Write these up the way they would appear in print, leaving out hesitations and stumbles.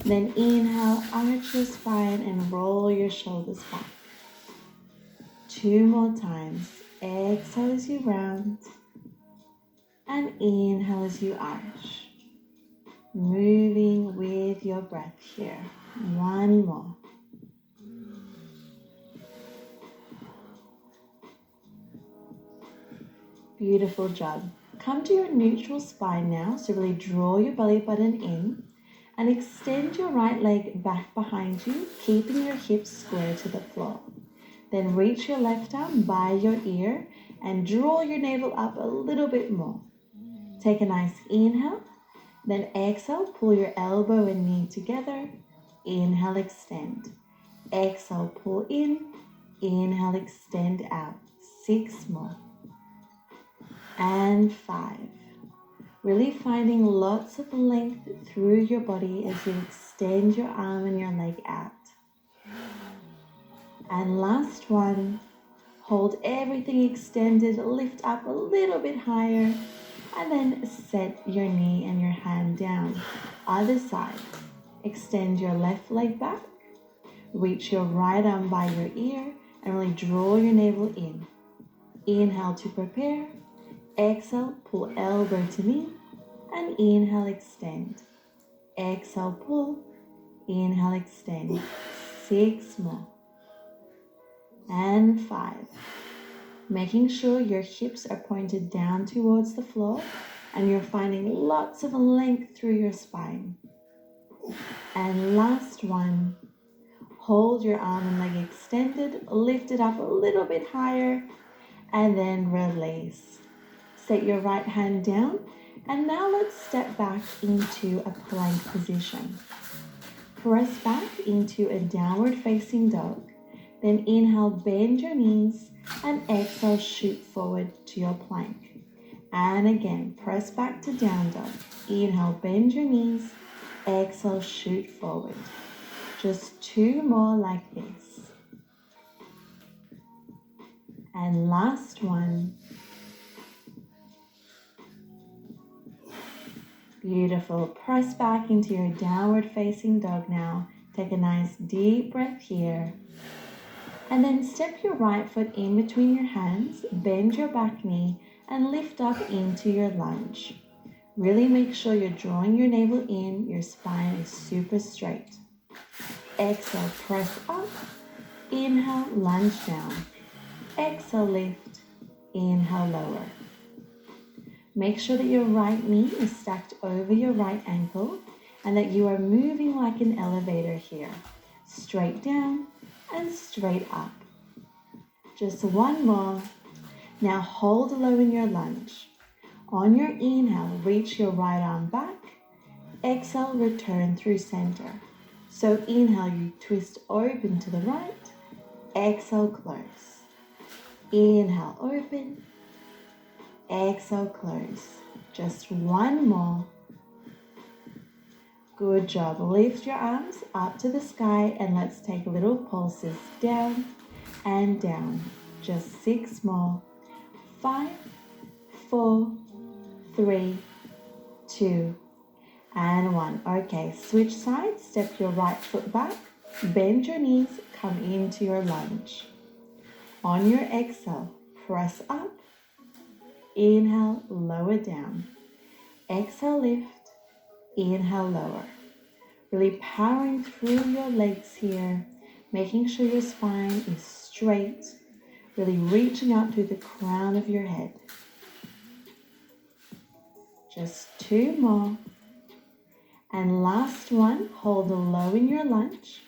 Then inhale, arch your spine and roll your shoulders back. 2 more times. Exhale as you round. And inhale as you arch. Moving with your breath here. 1 more. Beautiful job. Come to your neutral spine now. So really draw your belly button in and extend your right leg back behind you, keeping your hips square to the floor. Then reach your left arm by your ear and draw your navel up a little bit more. Take a nice inhale. Then exhale, pull your elbow and knee together. Inhale, extend. Exhale, pull in. Inhale, extend out. 6 more. And 5. Really finding lots of length through your body as you extend your arm and your leg out. And last one. Hold everything extended, lift up a little bit higher, and then set your knee and your hand down. Other side. Extend your left leg back. Reach your right arm by your ear and really draw your navel in. Inhale to prepare. Exhale, pull elbow to knee. And inhale, extend. Exhale, pull. Inhale, extend. 6 more. And 5. Making sure your hips are pointed down towards the floor and you're finding lots of length through your spine. And last one. Hold your arm and leg extended, lift it up a little bit higher, and then release. Set your right hand down, and now let's step back into a plank position. Press back into a downward facing dog. Then inhale, bend your knees, and exhale, shoot forward to your plank. And again, press back to down dog. Inhale, bend your knees, exhale, shoot forward. Just 2 more like this. And last one. Beautiful. Press back into your downward facing dog now. Take a nice deep breath here. And then step your right foot in between your hands, bend your back knee, and lift up into your lunge. Really make sure you're drawing your navel in, your spine is super straight. Exhale, press up. Inhale, lunge down. Exhale, lift. Inhale, lower. Make sure that your right knee is stacked over your right ankle and that you are moving like an elevator here. Straight down and straight up. Just 1 more. Now hold low in your lunge. On your inhale, reach your right arm back. Exhale, return through center. So inhale, you twist open to the right. Exhale, close. Inhale, open. Exhale, close. Just 1 more. Good job. Lift your arms up to the sky and let's take little pulses down and down. Just 6 more. 5, 4, 3, 2, and 1. Okay, switch sides. Step your right foot back. Bend your knees. Come into your lunge. On your exhale, press up. Inhale, lower down. Exhale, lift. Inhale, lower. Really powering through your legs here, making sure your spine is straight, really reaching out through the crown of your head. Just 2 more. And last one, hold low in your lunge.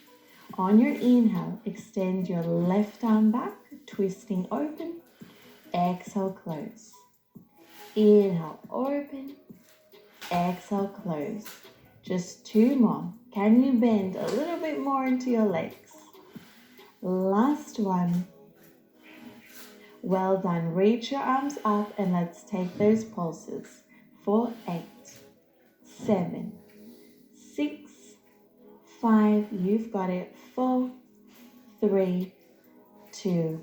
On your inhale, extend your left arm back, twisting open. Exhale, close. Inhale, open. Exhale, close. Just 2 more. Can you bend a little bit more into your legs? Last one. Well done. Reach your arms up and let's take those pulses. 4, 8, 7, 6, 5. You've got it. 4, 3, 2,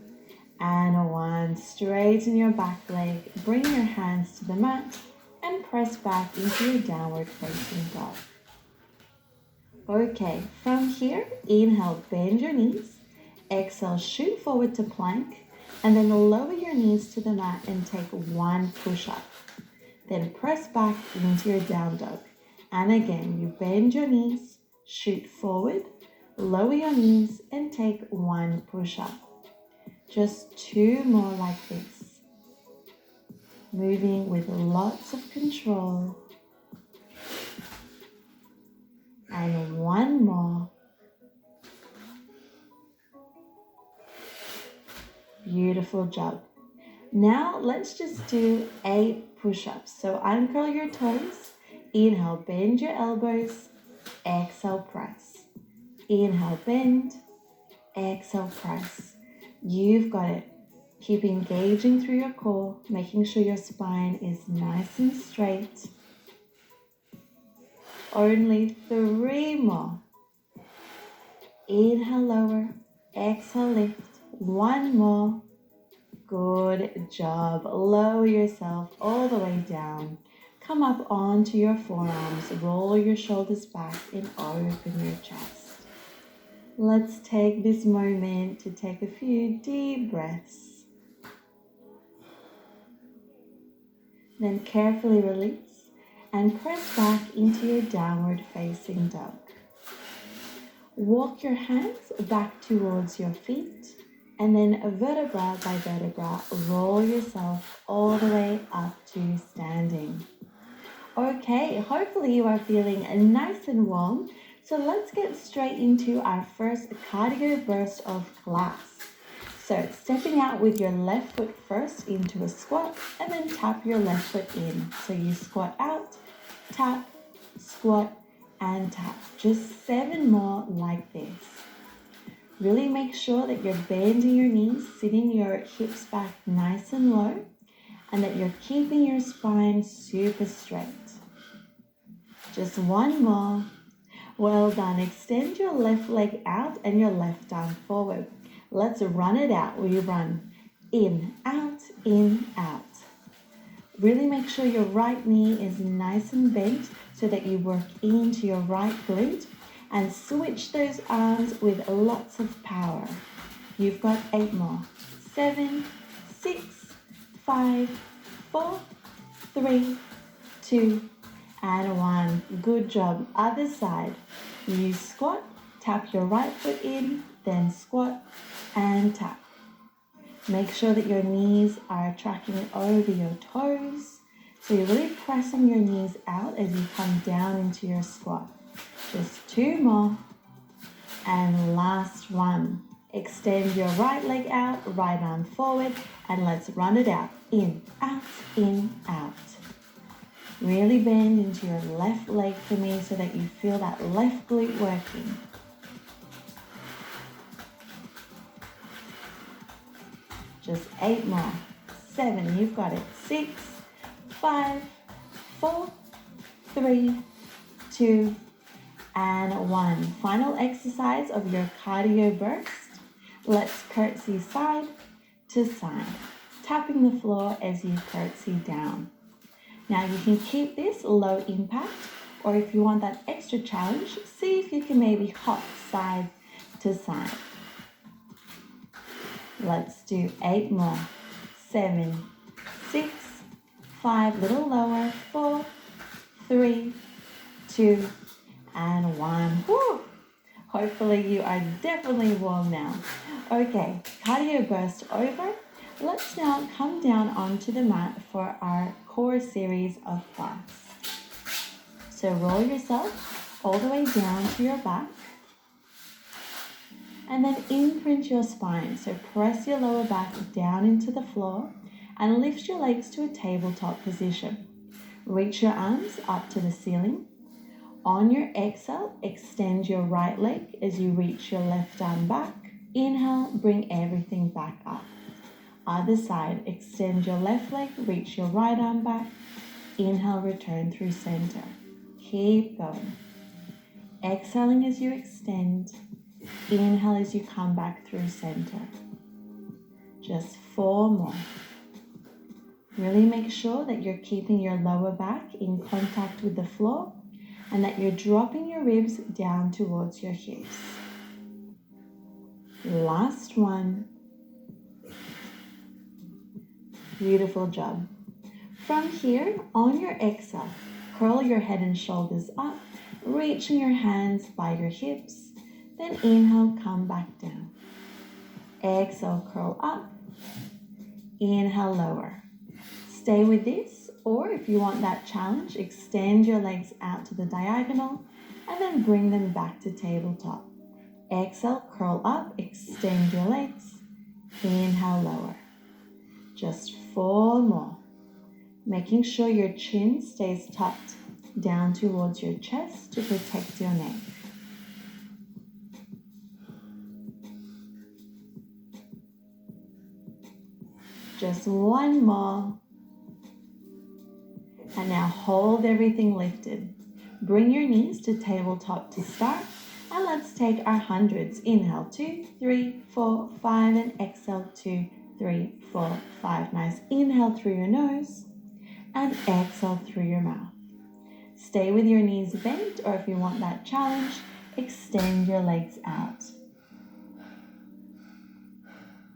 and 1. Straighten your back leg. Bring your hands to the mat and press back into your downward facing dog. Okay, from here, inhale, bend your knees. Exhale, shoot forward to plank. And then lower your knees to the mat and take one push-up. Then press back into your down dog. And again, you bend your knees, shoot forward, lower your knees, and take one push-up. Just 2 more like this. Moving with lots of control. And 1 more. Beautiful job. Now let's just do 8 push-ups. So uncurl your toes. Inhale, bend your elbows. Exhale, press. Inhale, bend. Exhale, press. You've got it. Keep engaging through your core, making sure your spine is nice and straight. Only 3 more. Inhale, lower. Exhale, lift. 1 more. Good job. Lower yourself all the way down. Come up onto your forearms. Roll your shoulders back and open your chest. Let's take this moment to take a few deep breaths. Then carefully release and press back into your downward facing dog. Walk your hands back towards your feet. And then vertebra by vertebra, roll yourself all the way up to standing. Okay, hopefully you are feeling nice and warm. So let's get straight into our first cardio burst of class. So stepping out with your left foot first into a squat and then tap your left foot in. So you squat out, tap, squat, and tap. Just 7 more like this. Really make sure that you're bending your knees, sitting your hips back nice and low, and that you're keeping your spine super straight. Just 1 more. Well done. Extend your left leg out and your left arm forward. Let's run it out. We run in, out, Really make sure your right knee is nice and bent so that you work into your right glute. And switch those arms with lots of power. You've got 8 more. 7, 6, 5, 4, 3, 2, and 1. Good job. Other side. You squat, tap your right foot in, then squat and tap. Make sure that your knees are tracking over your toes. So you're really pressing your knees out as you come down into your squat. Just 2 more. And last one. Extend your right leg out, right arm forward, and let's run it out. In, out. Really bend into your left leg for me so that you feel that left glute working. Just 8 more. 7, you've got it. 6, 5, 4, 3, 2, and 1. Final exercise of your cardio burst. Let's curtsy side to side, tapping the floor as you curtsy down. Now you can keep this low impact, or if you want that extra challenge, see if you can maybe hop side to side. Let's do 8 more. 7, 6, 5, little lower, 4, 3, 2, and 1. Woo! Hopefully you are definitely warm now. Okay, cardio burst over. Let's now come down onto the mat for our core series of class. So roll yourself all the way down to your back. And then imprint your spine. So press your lower back down into the floor and lift your legs to a tabletop position. Reach your arms up to the ceiling. On your exhale, extend your right leg as you reach your left arm back. Inhale, bring everything back up. Other side, extend your left leg, reach your right arm back. Inhale, return through center. Keep going. Exhaling as you extend. Inhale as you come back through center. Just 4 more. Really make sure that you're keeping your lower back in contact with the floor. and that you're dropping your ribs down towards your hips. Last one. Beautiful job. From here, on your exhale, curl your head and shoulders up, reaching your hands by your hips. Then inhale, come back down. Exhale, curl up. Inhale, lower. Stay with this, or if you want that challenge, extend your legs out to the diagonal and then bring them back to tabletop. Exhale, curl up, extend your legs. Inhale, lower. Just 4 more. Making sure your chin stays tucked down towards your chest to protect your neck. Just 1 more. And now hold everything lifted. Bring your knees to tabletop to start. And let's take our hundreds. Inhale, 2, 3, 4, 5, and exhale, 2, 3, 4, 5. Nice. Inhale through your nose and exhale through your mouth. Stay with your knees bent, or if you want that challenge, extend your legs out.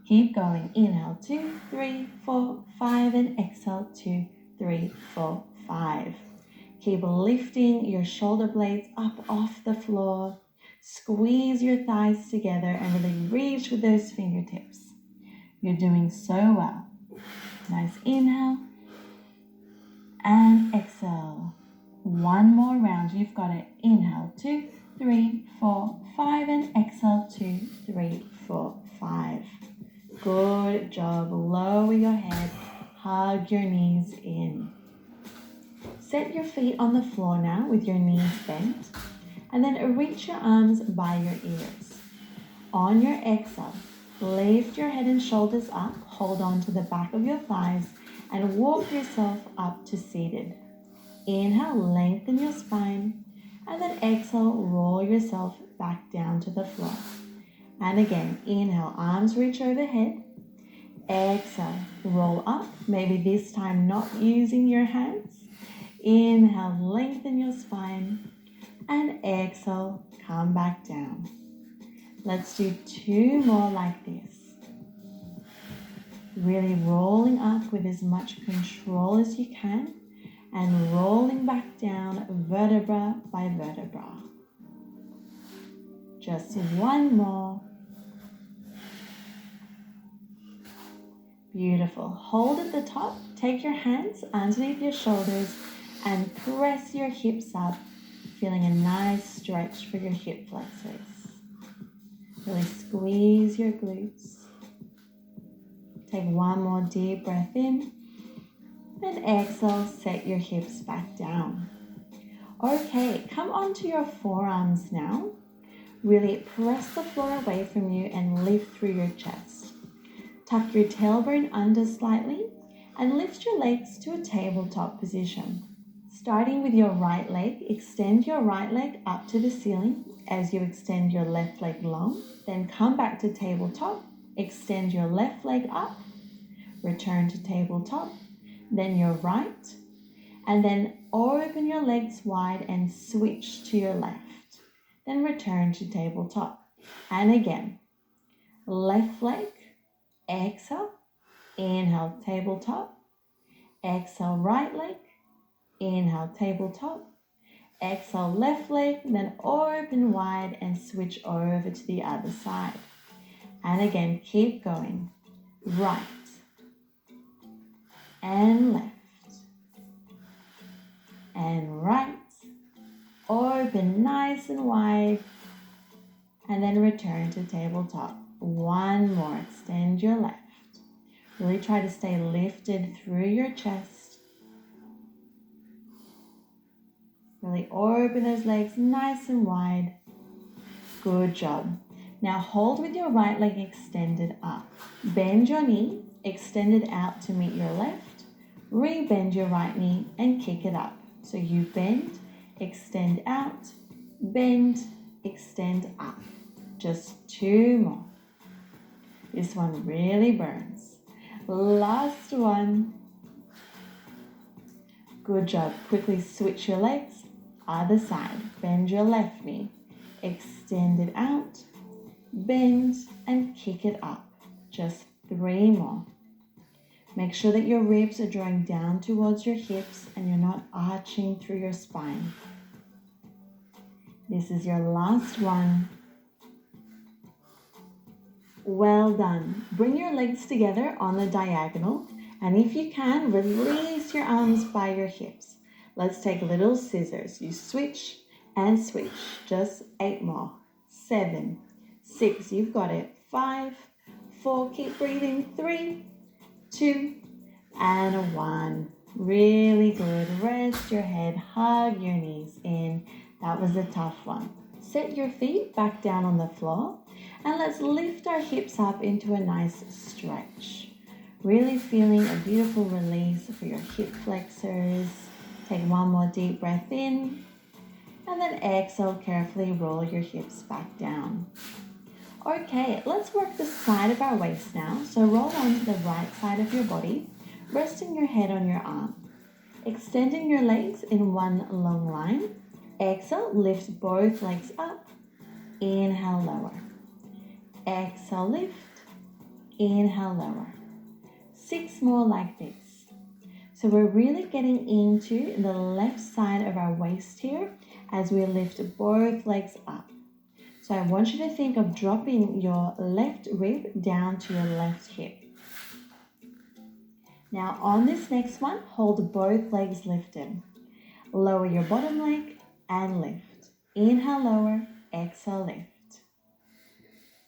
Keep going. Inhale, 2, 3, 4, 5, and exhale, 2, 3, 4, 5. Keep lifting your shoulder blades up off the floor. Squeeze your thighs together and really reach with those fingertips. You're doing so well. Nice inhale and exhale. 1 more round. You've got it. Inhale, 2, 3, 4, 5, and exhale, 2, 3, 4, 5. Good job. Lower your head. Hug your knees in. Set your feet on the floor now with your knees bent. And then reach your arms by your ears. On your exhale, lift your head and shoulders up. Hold on to the back of your thighs and walk yourself up to seated. Inhale, lengthen your spine. And then exhale, roll yourself back down to the floor. And again, inhale, arms reach overhead. Exhale, roll up. Maybe this time not using your hands. Inhale, lengthen your spine. And exhale, come back down. Let's do 2 more like this. Really rolling up with as much control as you can and rolling back down vertebra by vertebra. Just 1 more. Beautiful. Hold at the top. Take your hands underneath your shoulders and press your hips up, feeling a nice stretch for your hip flexors. Really squeeze your glutes. Take 1 more deep breath in. And exhale, set your hips back down. Okay, come onto your forearms now. Really press the floor away from you and lift through your chest. Tuck your tailbone under slightly and lift your legs to a tabletop position. Starting with your right leg, extend your right leg up to the ceiling as you extend your left leg long. Then come back to tabletop, extend your left leg up, return to tabletop, then your right, and then open your legs wide and switch to your left. Then return to tabletop. And again, left leg, exhale, inhale, tabletop, exhale, right leg, inhale, tabletop, exhale, left leg, then open wide and switch over to the other side. And again, keep going. Right and left and right. Open nice and wide and then return to tabletop. 1 more. Extend your left. Really try to stay lifted through your chest. Really open those legs nice and wide. Good job. Now hold with your right leg extended up. Bend your knee, extend it out to meet your left. Re-bend your right knee and kick it up. So you bend, extend out, bend, extend up. Just 2 more. This one really burns. Last one. Good job. Quickly switch your legs. Other side. Bend your left knee. Extend it out. Bend and kick it up. Just 3 more. Make sure that your ribs are drawing down towards your hips and you're not arching through your spine. This is your last one. Well done. Bring your legs together on the diagonal, and if you can, release your arms by your hips. Let's take little scissors. You switch and switch. Just 8 more. 7, 6, you've got it. 5, 4, keep breathing. 3, 2, and 1. Really good. Rest your head, hug your knees in. That was a tough one. Set your feet back down on the floor, and let's lift our hips up into a nice stretch. Really feeling a beautiful release for your hip flexors. Take one more deep breath in, and then exhale, carefully roll your hips back down. Okay, let's work the side of our waist now. So roll onto the right side of your body, resting your head on your arm. Extending your legs in one long line. Exhale, lift both legs up. Inhale, lower. Exhale, lift. Inhale, lower. 6 more like this. So we're really getting into the left side of our waist here as we lift both legs up. So I want you to think of dropping your left rib down to your left hip. Now on this next one, hold both legs lifted. Lower your bottom leg and lift. Inhale, lower, exhale, lift.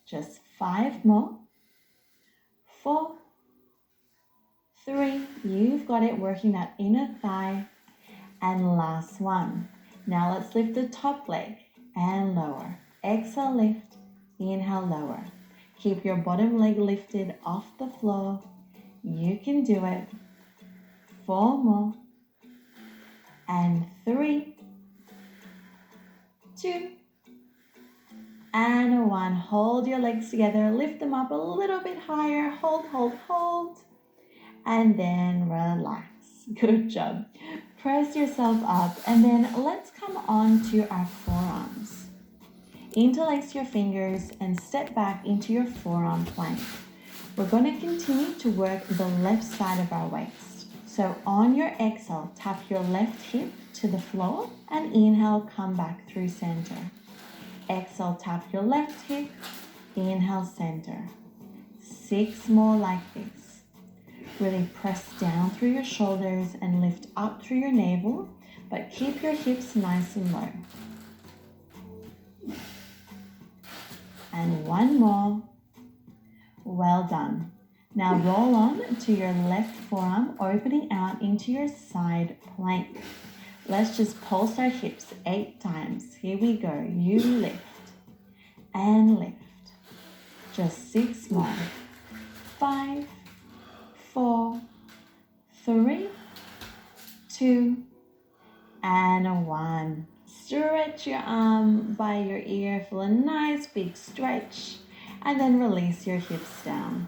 Just 5 more. 4, 3, you've got it, working that inner thigh. And last one. Now let's lift the top leg and lower. Exhale, lift. Inhale, lower. Keep your bottom leg lifted off the floor. You can do it. 4 more. And 3, 2, and 1. Hold your legs together. Lift them up a little bit higher. Hold, hold, hold. And then relax. Good job. Press yourself up, and then let's come on to our forearms. Interlace your fingers and step back into your forearm plank. We're going to continue to work the left side of our waist. So on your exhale, tap your left hip to the floor, and inhale, come back through center. Exhale, tap your left hip. Inhale, center. 6 more like this. Really press down through your shoulders and lift up through your navel, but keep your hips nice and low. And 1 more. Well done. Now roll on to your left forearm, opening out into your side plank. Let's just pulse our hips 8 times. Here we go. You lift and lift. Just 6 more. 5, 4, 3, 2, and 1. Stretch your arm by your ear. Feel a nice big stretch, and then release your hips down.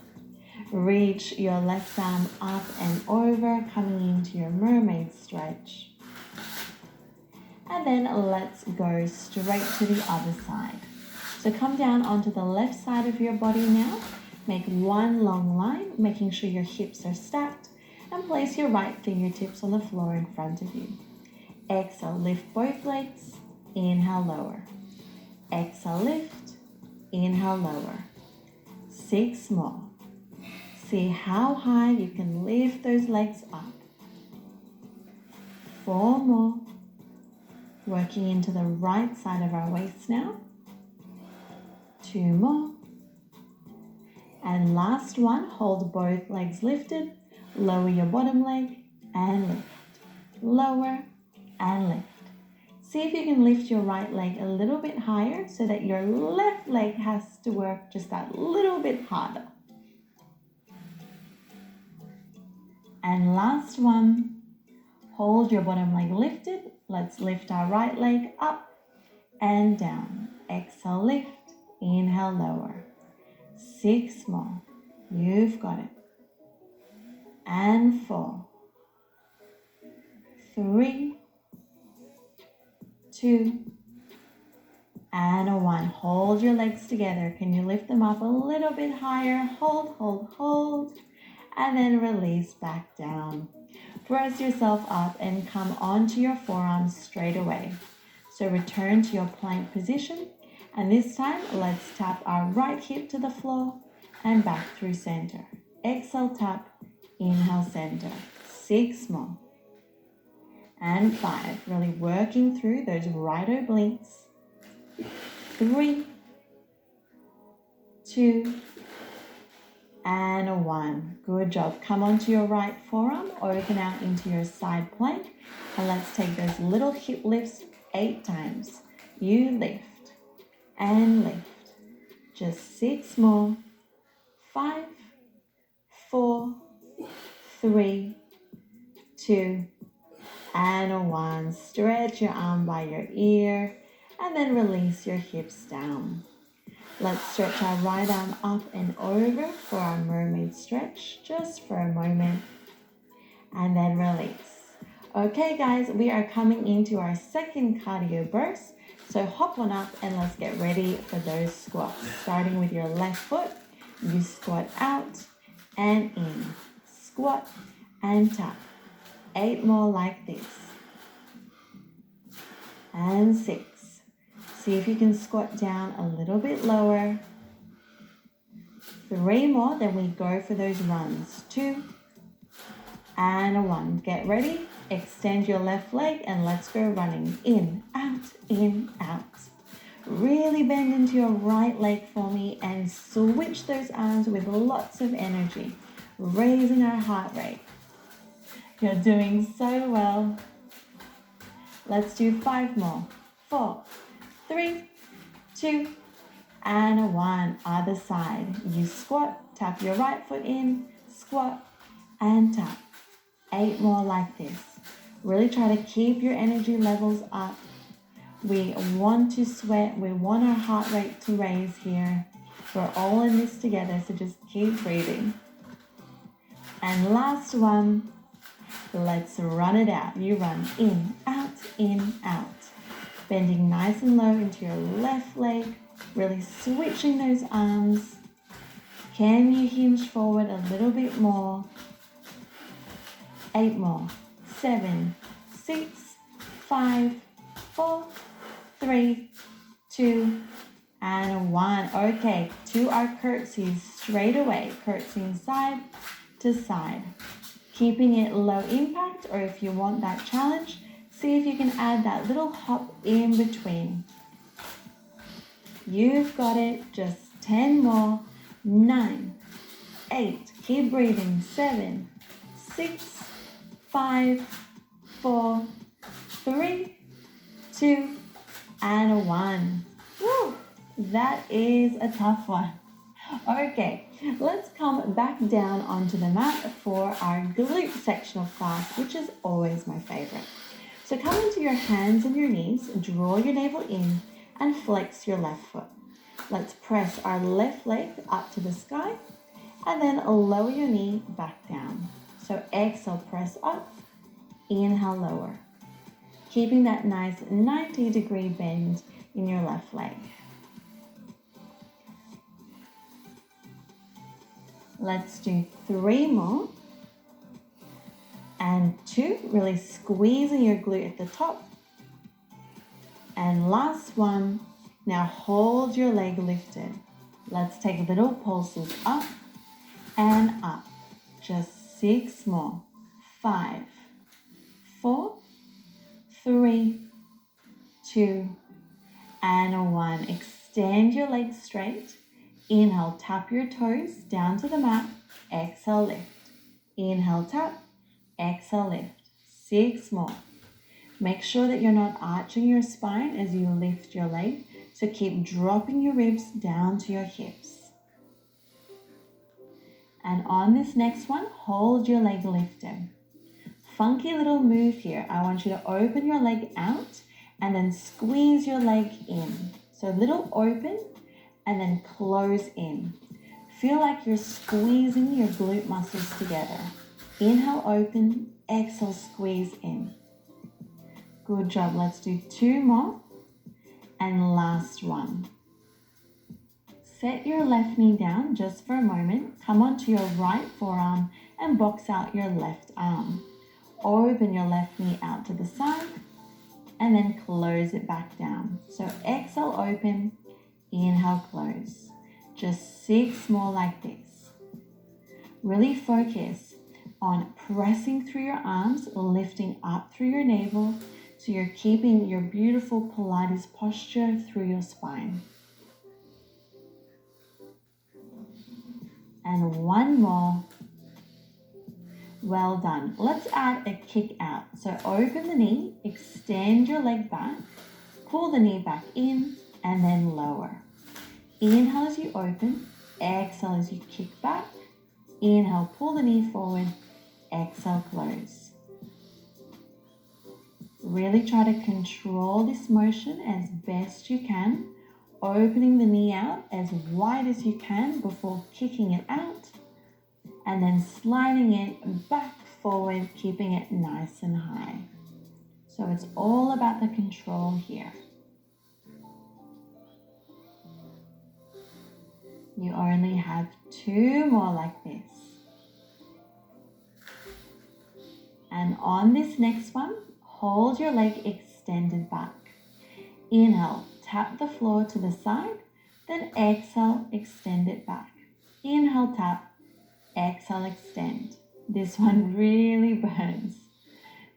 Reach your left arm up and over, coming into your mermaid stretch. And then let's go straight to the other side. So come down onto the left side of your body now. Make one long line, making sure your hips are stacked, and place your right fingertips on the floor in front of you. Exhale, lift both legs. Inhale, lower. Exhale, lift. Inhale, lower. 6 more. See how high you can lift those legs up. 4 more. Working into the right side of our waist now. 2 more. And last one, hold both legs lifted. Lower your bottom leg and lift. Lower and lift. See if you can lift your right leg a little bit higher so that your left leg has to work just that little bit harder. And last one, hold your bottom leg lifted. Let's lift our right leg up and down. Exhale, lift. Inhale, lower. 6 more. You've got it. And 4, 3, 2, and a 1. Hold your legs together. Can you lift them up a little bit higher? Hold, hold, hold. And then release back down. Press yourself up and come onto your forearms straight away. So return to your plank position. And this time, let's tap our right hip to the floor and back through center. Exhale, tap. Inhale, center. 6 more. And 5. Really working through those right obliques. 3, 2, and a 1. Good job. Come onto your right forearm, open out into your side plank, and let's take those little hip lifts 8 times. You lift and lift. Just 6 more. 5, 4, 3, 2, and a 1. Stretch your arm by your ear, and then release your hips down. Let's stretch our right arm up and over for our mermaid stretch, just for a moment, and then release. Okay guys, we are coming into our second cardio burst, so hop on up and let's get ready for those squats. Starting with your left foot, you squat out and in, squat and tap. 8 more like this, and 6. See if you can squat down a little bit lower. 3 more, then we go for those runs. 2 and a 1. Get ready. Extend your left leg and let's go running. In, out. Really bend into your right leg for me and switch those arms with lots of energy, raising our heart rate. You're doing so well. Let's do 5 more. 4, 3, 2, and a 1. Other side. You squat, tap your right foot in, squat, and tap. 8 more like this. Really try to keep your energy levels up. We want to sweat. We want our heart rate to raise here. We're all in this together, so just keep breathing. And last one. Let's run it out. You run in, out. Bending nice and low into your left leg, really switching those arms. Can you hinge forward a little bit more? 8 more. 7, 6, 5, 4, 3, 2, and 1. Okay, to our curtsies straight away. Curtsying side to side. Keeping it low impact, or if you want that challenge, see if you can add that little hop in between. You've got it. Just 10 more. 9, 8. Keep breathing. 7, 6, 5, 4, 3, 2, and a 1. Woo! That is a tough one. Okay, let's come back down onto the mat for our glute section of class, which is always my favorite. So come into your hands and your knees, draw your navel in, and flex your left foot. Let's press our left leg up to the sky, and then lower your knee back down. So exhale, press up, inhale, lower. Keeping that nice 90-degree bend in your left leg. Let's do 3 more. And 2, really squeezing your glute at the top. And last one, now hold your leg lifted. Let's take little pulses up and up. Just 6 more. 5, 4, 3, 2, and a 1. Extend your legs straight. Inhale, tap your toes down to the mat. Exhale, lift. Inhale, tap. Exhale, lift. 6 more. Make sure that you're not arching your spine as you lift your leg. So keep dropping your ribs down to your hips. And on this next one, hold your leg lifted. Funky little move here. I want you to open your leg out and then squeeze your leg in. So little open and then close in. Feel like you're squeezing your glute muscles together. Inhale, open. Exhale, squeeze in. Good job. Let's do 2 more. And last one. Set your left knee down just for a moment. Come onto your right forearm and box out your left arm. Open your left knee out to the side and then close it back down. So exhale, open, inhale, close. Just 6 more like this. Really focus on pressing through your arms, lifting up through your navel, so you're keeping your beautiful Pilates posture through your spine. And 1 more. Well done. Let's add a kick out. So open the knee, extend your leg back, pull the knee back in, and then lower. Inhale as you open, exhale as you kick back. Inhale, pull the knee forward, exhale, close. Really try to control this motion as best you can, opening the knee out as wide as you can before kicking it out, and then sliding it back forward, keeping it nice and high. So it's all about the control here. You only have 2 more like this. And on this next one, hold your leg extended back. Inhale, tap the floor to the side, then exhale, extend it back. Inhale, tap, exhale, extend. This one really burns.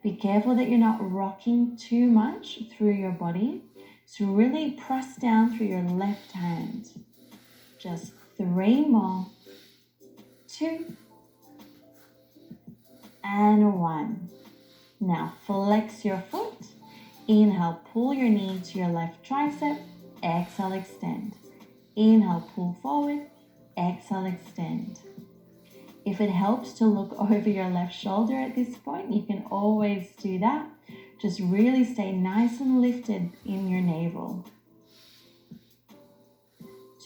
Be careful that you're not rocking too much through your body. So really press down through your left hand. Just 3 more. 2 and 1. Now flex your foot. Inhale, pull your knee to your left tricep. Exhale, extend. Inhale, pull forward. Exhale, extend. If it helps to look over your left shoulder at this point, you can always do that. Just really stay nice and lifted in your navel.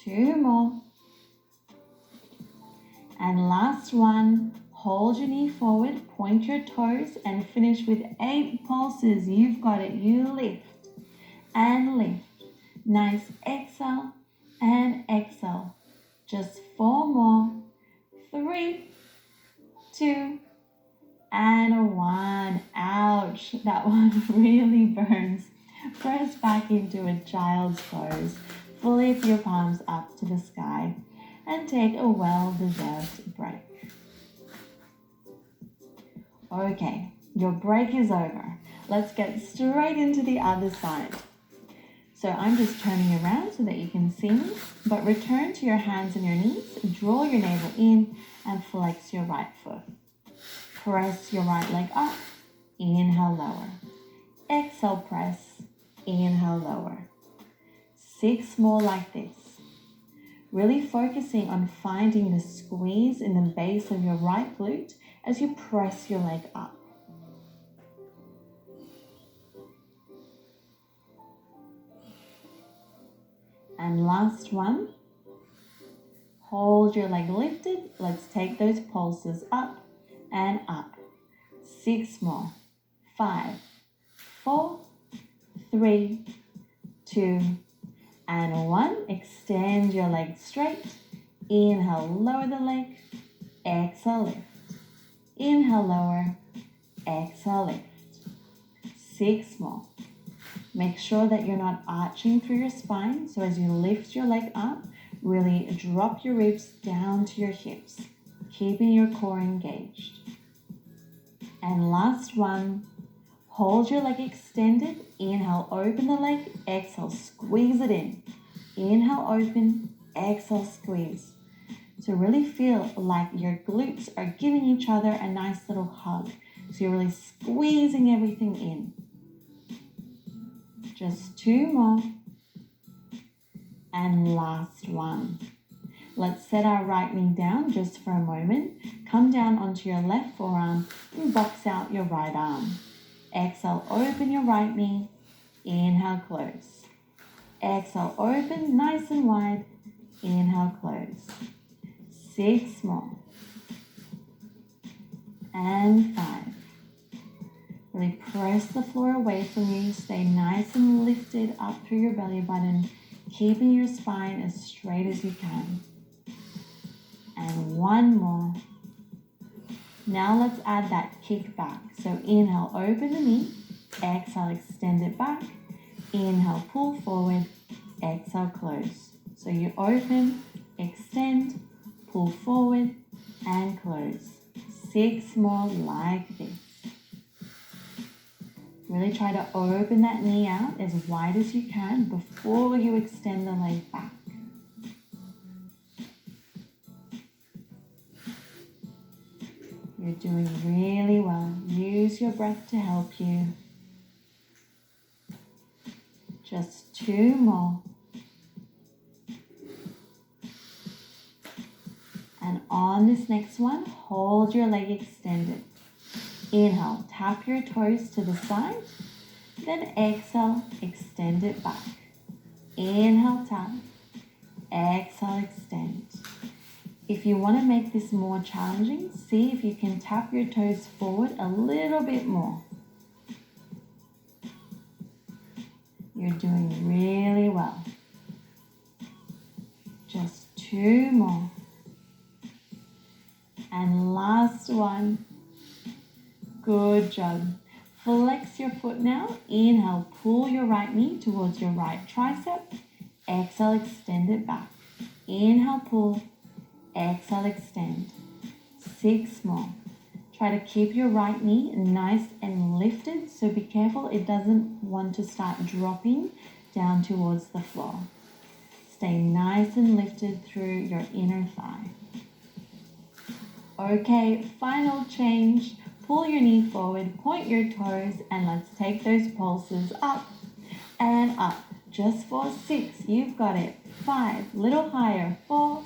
2 more. And last one. Hold your knee forward, point your toes, and finish with 8 pulses. You've got it. You lift and lift. Nice exhale and exhale. Just 4 more. 3, 2, and 1. Ouch, that one really burns. Press back into a child's pose. Flip your palms up to the sky and take a well-deserved break. Okay, your break is over. Let's get straight into the other side. So I'm just turning around so that you can see me, but return to your hands and your knees, draw your navel in and flex your right foot. Press your right leg up, inhale, lower. Exhale, press, inhale, lower. 6 more like this. Really focusing on finding the squeeze in the base of your right glute as you press your leg up. And last one. Hold your leg lifted. Let's take those pulses up and up. 6 more. 5, 4, 3, 2, and 1. Extend your leg straight. Inhale, lower the leg. Exhale, lift. Inhale, lower. Exhale, lift. 6 more. Make sure that you're not arching through your spine. So as you lift your leg up, really drop your ribs down to your hips, keeping your core engaged. And last one. Hold your leg extended. Inhale, open the leg. Exhale, squeeze it in. Inhale, open. Exhale, squeeze. So really feel like your glutes are giving each other a nice little hug. So you're really squeezing everything in. Just 2 more. And last one. Let's set our right knee down just for a moment. Come down onto your left forearm and box out your right arm. Exhale, open your right knee. Inhale, close. Exhale, open, nice and wide. Inhale, close. 6 more. And 5, Really press the floor away from you. Stay nice and lifted up through your belly button, keeping your spine as straight as you can. And one more. Now let's add that kick back. So inhale, open the knee. Exhale, extend it back. Inhale, pull forward. Exhale, close. So you open, extend, pull forward, and close. 6 more like this. Really try to open that knee out as wide as you can before you extend the leg back. You're doing really well. Use your breath to help you. Just 2 more. And on this next one, hold your leg extended. Inhale, tap your toes to the side. Then exhale, extend it back. Inhale, tap. Exhale, extend. If you want to make this more challenging, see if you can tap your toes forward a little bit more. You're doing really well. Just 2 more. And last one. Good job. Flex your foot now. Inhale, pull your right knee towards your right tricep. Exhale, extend it back. Inhale, pull. Exhale, extend. 6 more. Try to keep your right knee nice and lifted, so be careful it doesn't want to start dropping down towards the floor. Stay nice and lifted through your inner thigh. Okay, final change. Pull your knee forward, point your toes, and let's take those pulses up and up. Just for 6, you've got it. 5, little higher. 4,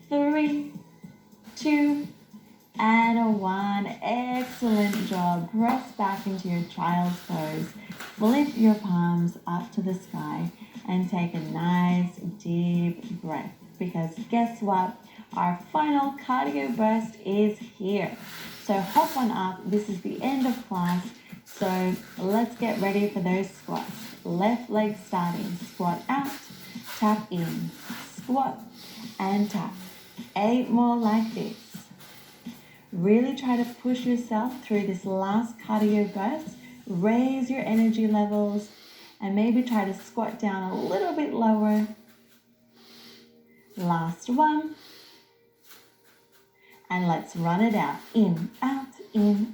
3, 2, and a 1. Excellent job. Press back into your child's pose. Flip your palms up to the sky and take a nice deep breath. Because guess what? Our final cardio burst is here. So hop on up. This is the end of class. So let's get ready for those squats. Left leg starting. Squat out, tap in, squat, and tap. 8 more like this. Really try to push yourself through this last cardio burst. Raise your energy levels and maybe try to squat down a little bit lower. Last one. And let's run it out. In,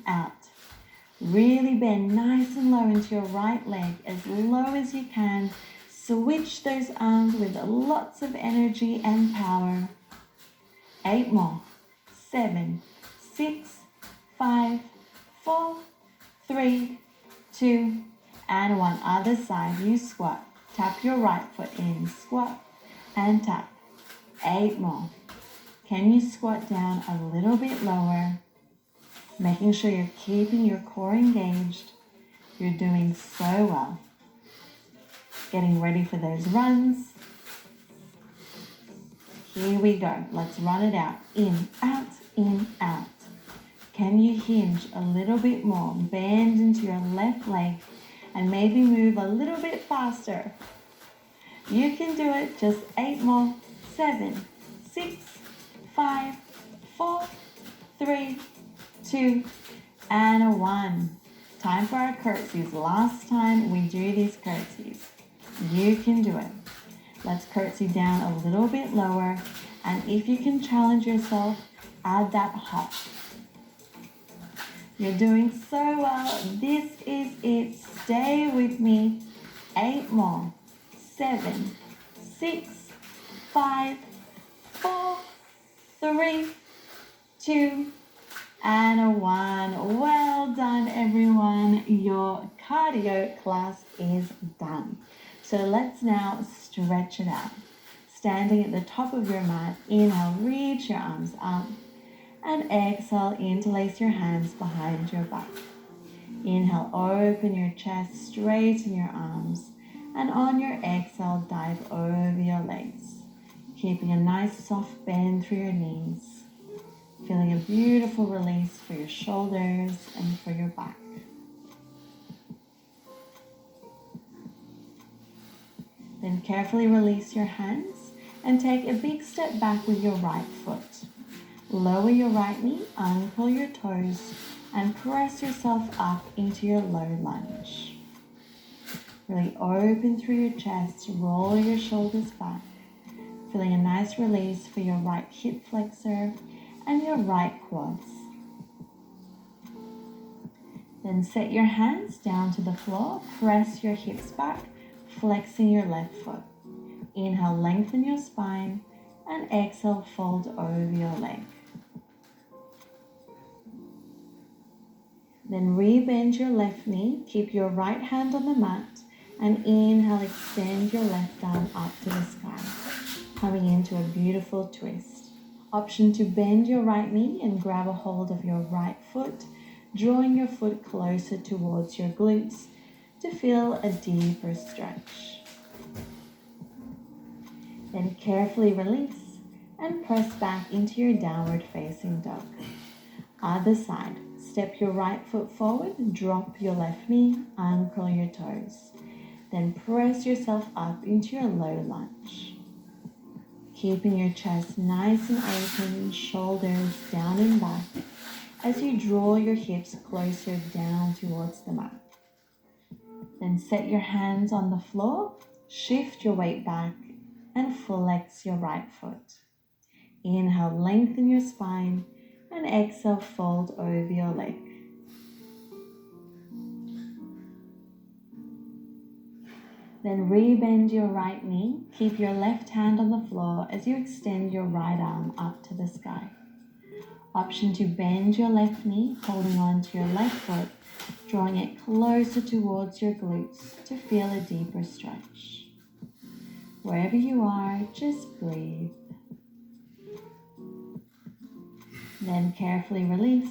out. Really bend nice and low into your right leg, as low as you can. Switch those arms with lots of energy and power. 8 more. 7, 6, 5, 4, 3, 2, and 1. Other side, you squat. Tap your right foot in, squat, and tap. 8 more. Can you squat down a little bit lower? Making sure you're keeping your core engaged. You're doing so well. Getting ready for those runs. Here we go. Let's run it out. In, out. Can you hinge a little bit more? Bend into your left leg and maybe move a little bit faster. You can do it. Just 8 more. 7, 6, 5, 4, 3, 2, and a 1. Time for our curtsies. Last time we do these curtsies. You can do it. Let's curtsy down a little bit lower. And if you can challenge yourself, add that hop. You're doing so well. This is it. Stay with me. 8 more. 7, 6, 5, 4, 3, 2, and a 1. Well done, everyone. Your cardio class is done. So let's now stretch it out. Standing at the top of your mat, inhale, reach your arms up. And exhale, interlace your hands behind your back. Inhale, open your chest, straighten your arms. And on your exhale, dive over your legs. Keeping a nice soft bend through your knees. Feeling a beautiful release for your shoulders and for your back. Then carefully release your hands and take a big step back with your right foot. Lower your right knee, uncurl your toes, and press yourself up into your low lunge. Really open through your chest, roll your shoulders back, feeling a nice release for your right hip flexor and your right quads. Then set your hands down to the floor, press your hips back, flexing your left foot. Inhale, lengthen your spine, and exhale, fold over your leg. Then re-bend your left knee, keep your right hand on the mat, and inhale, extend your left arm up to the sky, coming into a beautiful twist. Option to bend your right knee and grab a hold of your right foot, drawing your foot closer towards your glutes to feel a deeper stretch. Then carefully release and press back into your downward facing dog. Other side, step your right foot forward, drop your left knee, uncurl your toes. Then press yourself up into your low lunge. Keeping your chest nice and open, shoulders down and back as you draw your hips closer down towards the mat. Then set your hands on the floor, shift your weight back, and flex your right foot. Inhale, lengthen your spine, and exhale, fold over your leg. Then re-bend your right knee, keep your left hand on the floor as you extend your right arm up to the sky. Option to bend your left knee, holding on to your left foot, drawing it closer towards your glutes to feel a deeper stretch. Wherever you are, just breathe. Then carefully release,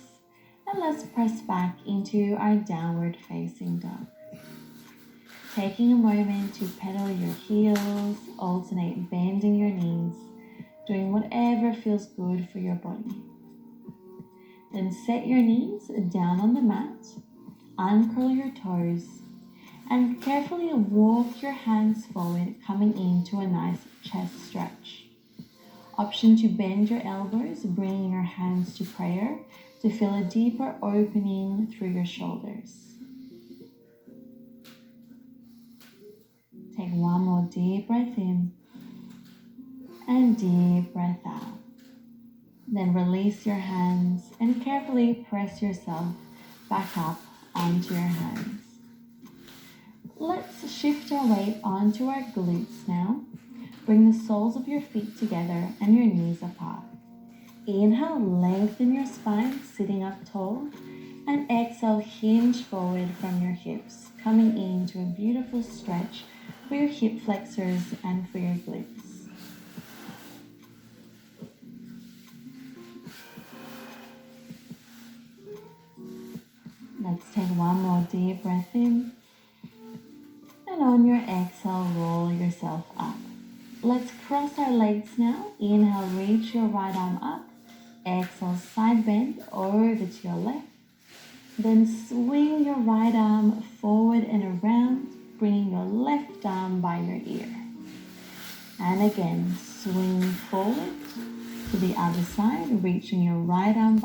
and let's press back into our downward facing dog. Taking a moment to pedal your heels, alternate bending your knees, doing whatever feels good for your body. Then set your knees down on the mat, uncurl your toes, and carefully walk your hands forward, coming into a nice chest stretch. Option to bend your elbows, bringing your hands to prayer to feel a deeper opening through your shoulders. Take one more deep breath in and deep breath out. Then release your hands and carefully press yourself back up onto your hands. Let's shift our weight onto our glutes now. Bring the soles of your feet together and your knees apart. Inhale, lengthen your spine, sitting up tall. And exhale, hinge forward from your hips, coming into a beautiful stretch for your hip flexors and for your glutes. Let's take one more deep breath in. And on your exhale, roll yourself up. Let's cross our legs now. Inhale, reach your right arm up. Exhale, side bend over to your left. Then swing your right arm forward and around, bringing your left arm by your ear. And again, swing forward to the other side, reaching your right arm